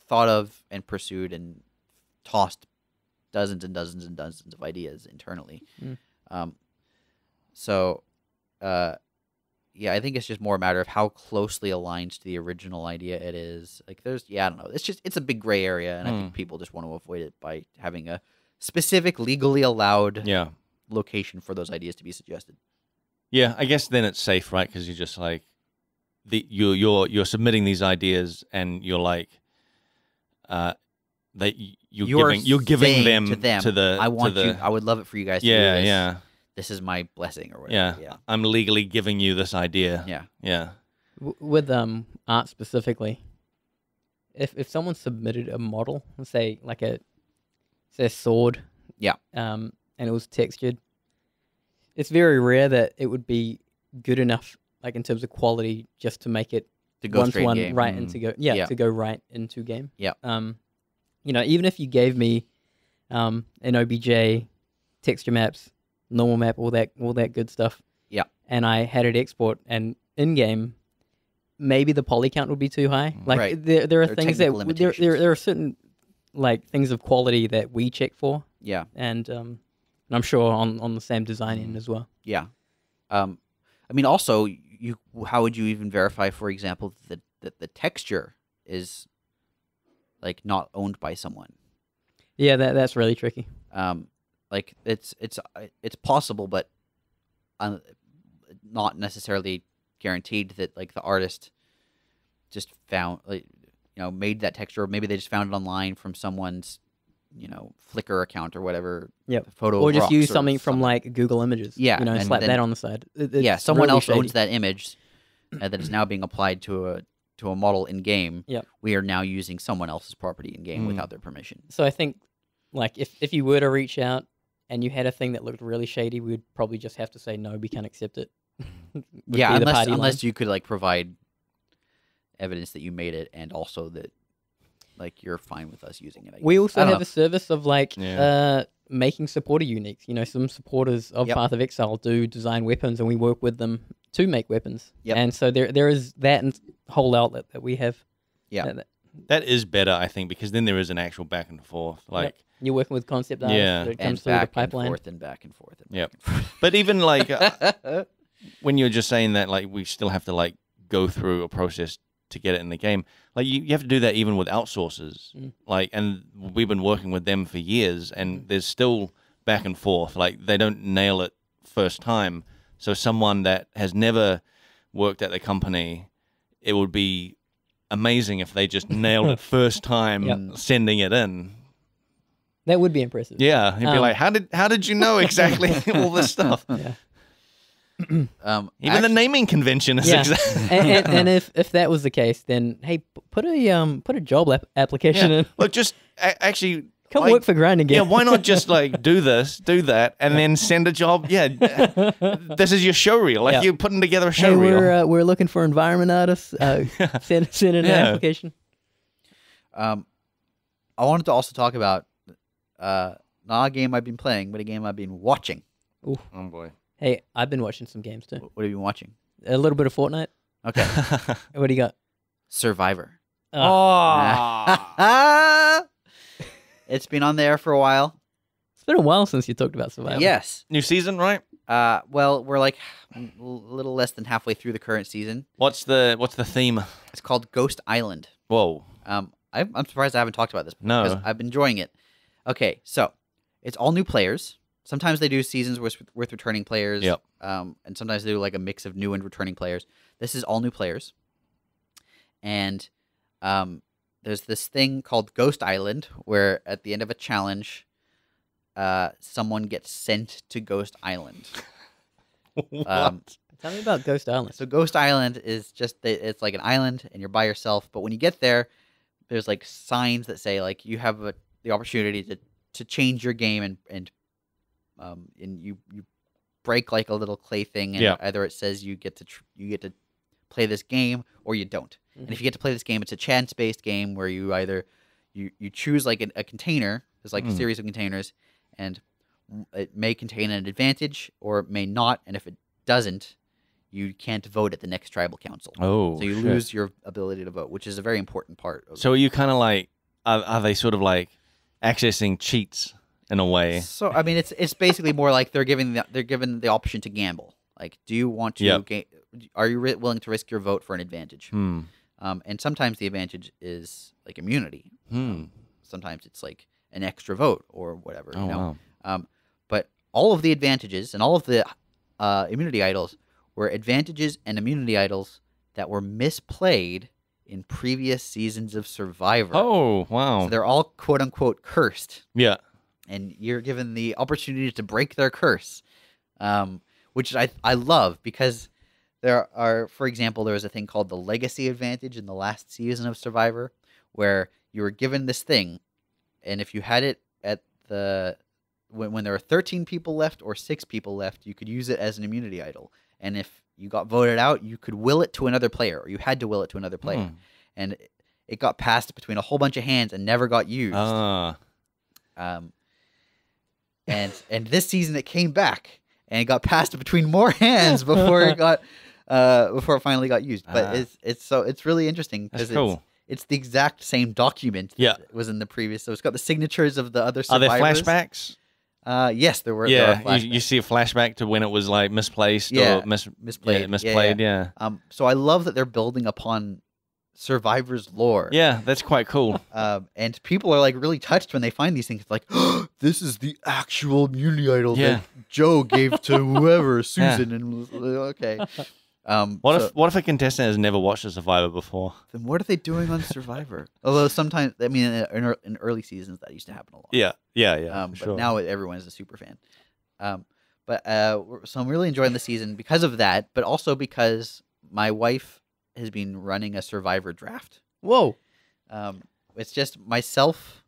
thought of and pursued and tossed dozens and dozens and dozens of ideas internally. Yeah, I think it's just more a matter of how closely aligned to the original idea it is. Like, I don't know. It's a big gray area, and I think people just want to avoid it by having a specific, legally allowed location for those ideas to be suggested. Yeah, I guess then it's safe, right? Because you're just like you're submitting these ideas, and you're like you're giving them to them to the I would love it for you guys to do this. This is my blessing or whatever. Yeah. I'm legally giving you this idea. Yeah. With art specifically, if someone submitted a model, let's say like a sword, and it was textured, it's very rare that it would be good enough, like in terms of quality, just to make it to go straight one game. Right into go to go right into game. Yeah. Even if you gave me an OBJ, texture maps, normal map, all that good stuff. Yeah. And I had it export and in game, maybe the poly count would be too high. Like there are things that there are certain like things of quality that we check for. Yeah. And I'm sure on the same design end as well. Yeah. I mean, also, how would you even verify, for example, that the texture is like not owned by someone? Yeah, that's really tricky. Like it's possible, but not necessarily guaranteed that like the artist just found made that texture, or maybe they just found it online from someone's Flickr account or whatever. Yeah, photo or just use something from like Google Images. Yeah, and slap that on the side. Someone really else shady. owns that image that is now being applied to a model in game. Yeah, we are now using someone else's property in game without their permission. So I think like if you were to reach out and you had a thing that looked really shady, we would probably just have to say no, we can't accept it. Yeah, unless you could like provide evidence that you made it, and also that like you're fine with us using it. We also have a service of like making supporter uniques. Some supporters of Path of Exile do design weapons, and we work with them to make weapons. Yep. And so there is that whole outlet that we have. Yeah, that is better, I think, because then there is an actual back and forth. Like you're working with concept artists that comes through the pipeline. And back and forth. Yeah, but even like when you're just saying that, like, we still have to like go through a process to get it in the game, like you have to do that even with outsourcers. Like, and we've been working with them for years, and there's still back and forth. Like, they don't nail it first time. So someone that has never worked at the company, it would be amazing if they just nailed it first time sending it in. That would be impressive. Yeah, he'd be like, "How did you know exactly all this stuff?" Yeah. Even the naming convention is and if that was the case, then hey, put a job application in. Look, just actually come work for Grind again. Yeah, why not just like do this, do that, and then send a job? Yeah, this is your show reel. Like you're putting together a show reel. We're looking for environment artists. Send in an application. I wanted to also talk about not a game I've been playing, but a game I've been watching. Ooh. Oh boy. Hey, I've been watching some games too. What have you been watching? A little bit of Fortnite. Okay. What do you got? Survivor. Oh. It's been on there for a while. It's been a while since you talked about Survivor. Yes. New season, right? Well, we're like a little less than halfway through the current season. What's the theme? It's called Ghost Island. Whoa. I'm surprised I haven't talked about this before, No. because I've been enjoying it. Okay, so it's all new players. Sometimes they do seasons with returning players. Yep. And sometimes they do like a mix of new and returning players. This is all new players. And there's this thing called Ghost Island, where at the end of a challenge, someone gets sent to Ghost Island. Tell me about Ghost Island. So Ghost Island is it's like an island, and you're by yourself. But when you get there, there's like signs that say like you have the opportunity to change your game, and you break like a little clay thing, and either it says you get to play this game or you don't. And if you get to play this game, it's a chance-based game where you either you choose like a container. There's like a series of containers, and it may contain an advantage or it may not. And if it doesn't, you can't vote at the next tribal council. Oh, so you lose your ability to vote, which is a very important part. So are you kind of like, are they sort of like accessing cheats in a way? So I mean, it's basically more like they're given the option to gamble. Like, do you want to? Are you willing to risk your vote for an advantage? And sometimes the advantage is like immunity. Sometimes it's like an extra vote or whatever. Oh, you know? wow. But all of the advantages and all of the immunity idols were advantages and immunity idols that were misplayed in previous seasons of Survivor. Oh, wow. So they're all quote unquote cursed. Yeah. And you're given the opportunity to break their curse, which I love, because there are, for example, there was a thing called the legacy advantage in the last season of Survivor, where you were given this thing, and if you had it at when there were 13 people left or 6 people left, you could use it as an immunity idol. And if you got voted out, you could will it to another player, or you had to will it to another player. And it got passed between a whole bunch of hands and never got used. And this season it came back and it got passed between more hands before it got before it finally got used. But it's really interesting because it's the exact same document that was in the previous. So it's got the signatures of the other survivors. Are there flashbacks? Yes, there were. Yeah, there you see a flashback to when it was like misplaced or misplayed. Yeah. So I love that they're building upon Survivor's lore. Yeah, that's quite cool. And people are like really touched when they find these things. It's like, oh, this is the actual immunity idol that Joe gave to whoever, Susan. And okay. What if a contestant has never watched a Survivor before? Then what are they doing on Survivor? Although sometimes, I mean, in early seasons that used to happen a lot. Yeah. But sure. now everyone is a super fan. So I'm really enjoying the season because of that, but also because my wife has been running a Survivor draft. Whoa. It's just myself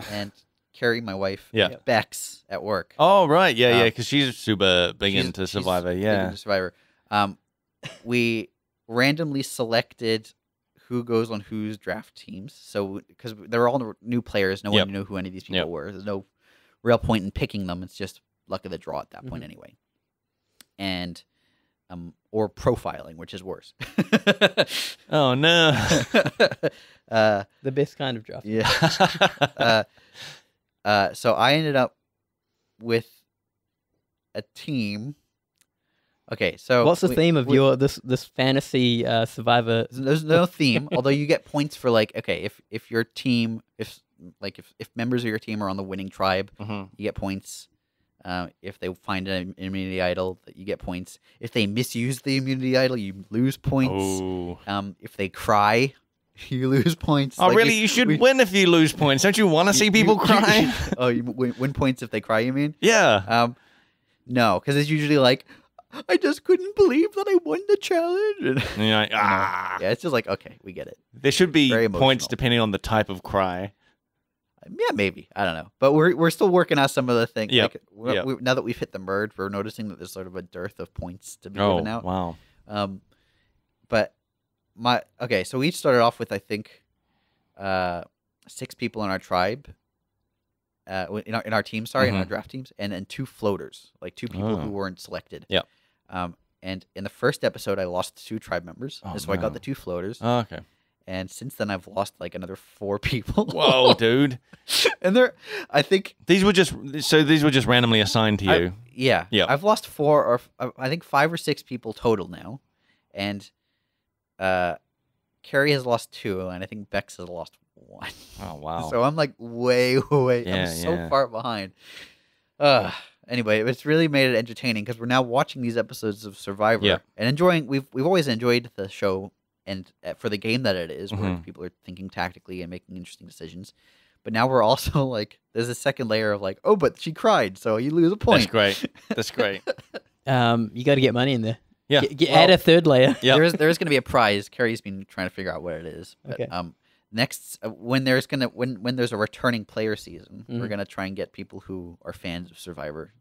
and Carrie, my wife, Bex at work. Oh, right. Yeah, because she's super big into Survivor. Big into Survivor. We randomly selected who goes on whose draft teams. So, because they're all new players, no one knew who any of these people were. There's no real point in picking them. It's just luck of the draw at that point anyway. And, or profiling, which is worse. Oh, no. The best kind of draft. Yeah. So I ended up with a team Okay, so What's the theme of your this fantasy Survivor? There's no theme, although you get points for like, okay, if your team, if members of your team are on the winning tribe, you get points. If they find an immunity idol, you get points. If they misuse the immunity idol, you lose points. Oh. If they cry, you lose points. Oh, really? You should win if you lose points. Don't you want to see people cry? Oh, you win points if they cry, you mean? Yeah. No, because it's usually like, I just couldn't believe that I won the challenge. And you're like, Yeah, it's just like, okay, we get it. There should be Very points emotional. depending on the type of cry. Yeah, maybe. I don't know. But we're still working out some of the things. Yep. Like, now that we've hit the merge, we're noticing that there's sort of a dearth of points to be Oh, given out. wow. But so we each started off with, I think, 6 people in our tribe. In our team, in our draft teams, and then 2 floaters, like 2 people who weren't selected. Yeah. And in the first episode, I lost 2 tribe members, so I got the 2 floaters. Oh, okay. And since then, I've lost like another 4 people. Whoa, dude! And I think these were just randomly assigned to you. Yeah. I've lost 4 or I think 5 or 6 people total now, and Carrie has lost 2, and I think Bex has lost 1. Oh, wow. So I'm like way. I'm so far behind. Anyway, it's really made it entertaining because we're now watching these episodes of Survivor and enjoying. We've always enjoyed the show, and for the game that it is, where people are thinking tactically and making interesting decisions. But now we're also like, there's a second layer of like, oh, but she cried, so you lose a point. That's great. You got to get money in there. Yeah. Add a third layer. Yeah. There is going to be a prize. Carrie's been trying to figure out what it is. But, Okay. Next, when there's a returning player season, we're gonna try and get people who are fans of Survivor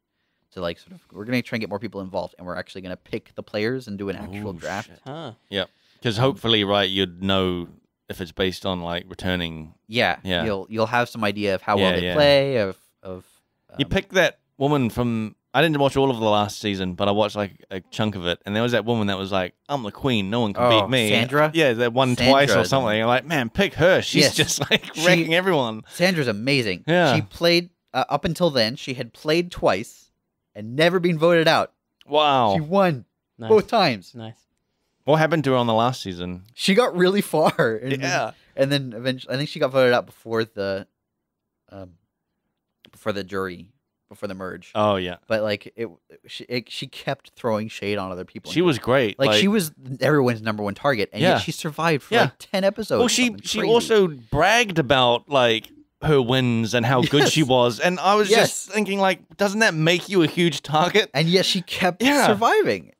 to like we're gonna try and get more people involved, and we're actually gonna pick the players and do an actual draft. Huh. Yeah. Because hopefully, right, you'd know if it's based on like returning. Yeah. You'll have some idea of how well they Yeah. play. You picked that woman from. I didn't watch all of the last season, but I watched like a chunk of it, and there was that woman that was like, "I'm the queen, no one can beat me." Sandra? Yeah, that won Sandra twice or is something. I'm like, man, pick her. She's just like wrecking everyone. Sandra's amazing. Yeah. She played up until then. She had played twice and never been voted out. Wow. She won Nice. both times. Nice. What happened to her on the last season? She got really far. Yeah. And then eventually, I think she got voted out before the jury, before the merge. Oh yeah. But like she kept throwing shade on other people. She was great. Like she was everyone's #1 target, and yet she survived for like 10 episodes. Well, she also bragged about like her wins and how good she was, and I was just thinking like, doesn't that make you a huge target? And yet she kept surviving.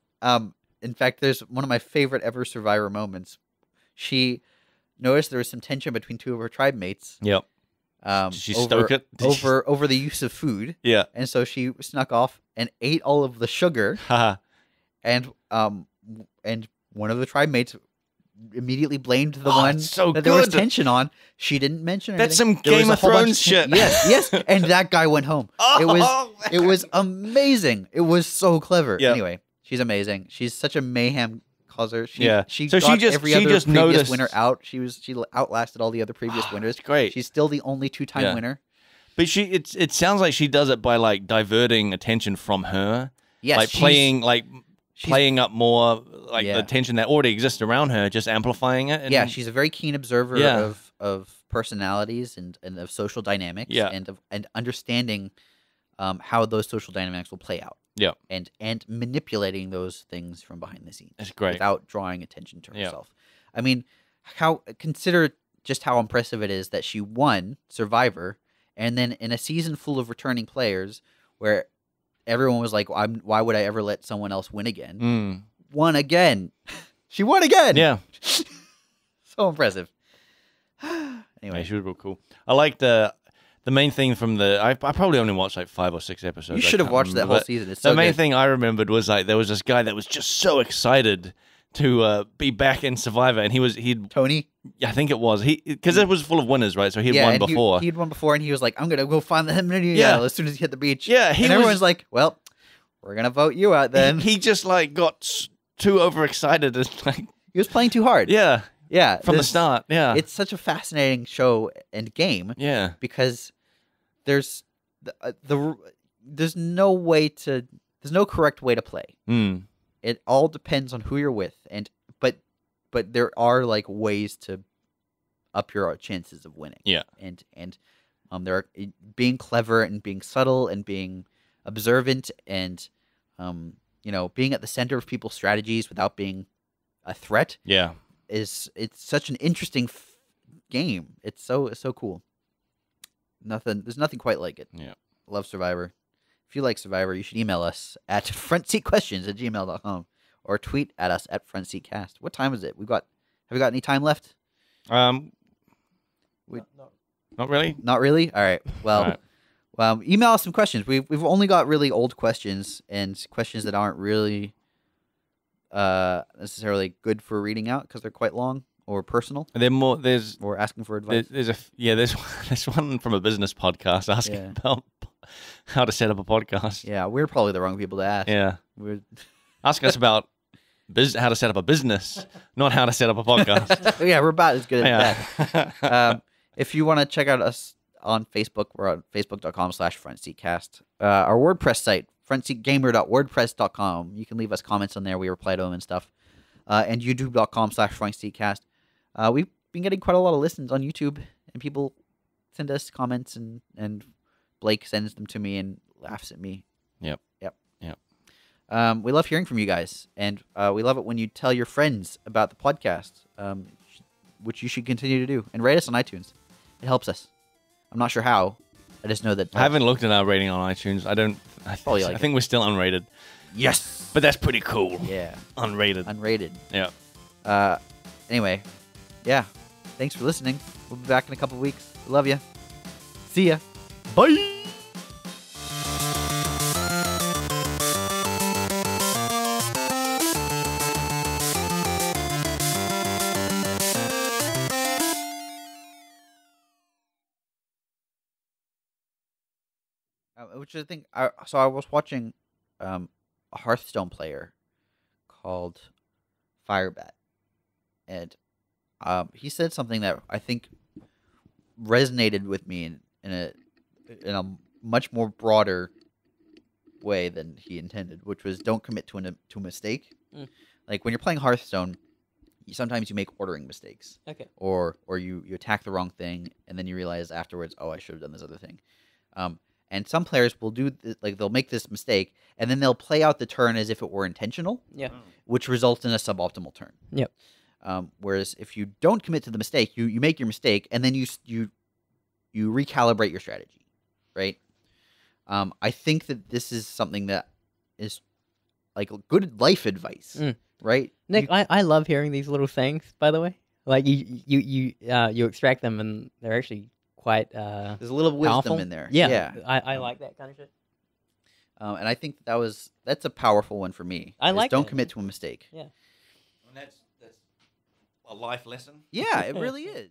In fact, there's one of my favorite ever Survivor moments. She noticed there was some tension between 2 of her tribe mates. Yep. Did she stoke it? Over the use of food. Yeah. And so she snuck off and ate all of the sugar. and one of the tribe mates immediately blamed the one that there was tension on. She didn't mention anything. That's some Game of Thrones shit. Yes. And that guy went home. It was amazing. It was so clever. Yeah. Anyway, she's amazing. She's such a mayhem causer. She got every other previous winner out. She outlasted all the other previous winners. Great. She's still the only 2-time winner. But it sounds like she does it by like diverting attention from her. Yes, like playing up more like the tension that already exists around her, just amplifying it. And she's a very keen observer of personalities and of social dynamics and understanding how those social dynamics will play out. Yeah. And manipulating those things from behind the scenes. That's great. Without drawing attention to herself. I mean, consider just how impressive it is that she won Survivor, and then in a season full of returning players where everyone was like, why would I ever let someone else win again? Won again. She won again. Yeah. So impressive. Anyway. She was real cool. I liked the main thing from I probably only watched like 5 or 6 episodes. You should have watched that whole season. It's so the main good. thing I remembered was like there was this guy that was just so excited to be back in Survivor, and he'd Tony. Yeah, I think it was because it was full of winners, right? So he'd won before. He'd won before, and he was like, "I'm gonna go find the immunity idol as soon as he hit the beach." Yeah, and everyone's like, "Well, we're gonna vote you out then." He just like got too overexcited and like he was playing too hard. Yeah, yeah, from the start. Yeah, it's such a fascinating show and game. Yeah, because there's no correct way to play. it all depends on who you're with, but there are like ways to up your chances of winning. Yeah. And there are being clever and being subtle and being observant and being at the center of people's strategies without being a threat. Yeah. It's such an interesting game. It's so cool. There's nothing quite like it. Yeah. Love Survivor. If you like Survivor, you should email us at frontseatquestions@gmail.com or tweet at us at frontseatcast. What time is it? Have we got any time left? Not really. Not really? All right. Well, All right. Email us some questions. We've only got really old questions and questions that aren't really necessarily good for reading out because they're quite long or personal. And then more. There's or asking for advice. There's one from a business podcast asking about how to set up a podcast. Yeah, we're probably the wrong people to ask. Yeah. Asking us about how to set up a business, not how to set up a podcast. Yeah, we're about as good at that. If you want to check out us on Facebook, we're on facebook.com/frontseatcast. Our WordPress site, frontseatgamer.wordpress.com. You can leave us comments on there. We reply to them and stuff. And youtube.com/frontseatcast. We've been getting quite a lot of listens on YouTube, and people send us comments, and Blake sends them to me and laughs at me. Yep. We love hearing from you guys, and we love it when you tell your friends about the podcast, which you should continue to do, and rate us on iTunes. It helps us. I'm not sure how. I just know that. I haven't looked at our rating on iTunes. I think we're still unrated. Yes, but that's pretty cool. Yeah, unrated. Yeah. Anyway, yeah. Thanks for listening. We'll be back in a couple weeks. Love you. See ya. Bye. Which I think, so I was watching a Hearthstone player called Firebat, and he said something that I think resonated with me in a much more broader way than he intended, which was don't commit to a mistake. Like when you're playing Hearthstone, sometimes you make ordering mistakes. Okay. Or you attack the wrong thing, and then you realize afterwards, oh, I should have done this other thing. And some players will they'll make this mistake, and then they'll play out the turn as if it were intentional. Yeah. Which results in a suboptimal turn. Yep. Whereas if you don't commit to the mistake, you make your mistake, and then you recalibrate your strategy, right? I think that this is something that is like good life advice, right? Nick, I love hearing these little things. By the way, like you extract them, and they're actually quite there's a little wisdom powerful in there. Yeah. I like that kind of shit. And I think that's a powerful one for me. Don't commit to a mistake. Yeah. And that's a life lesson. Yeah, it really is.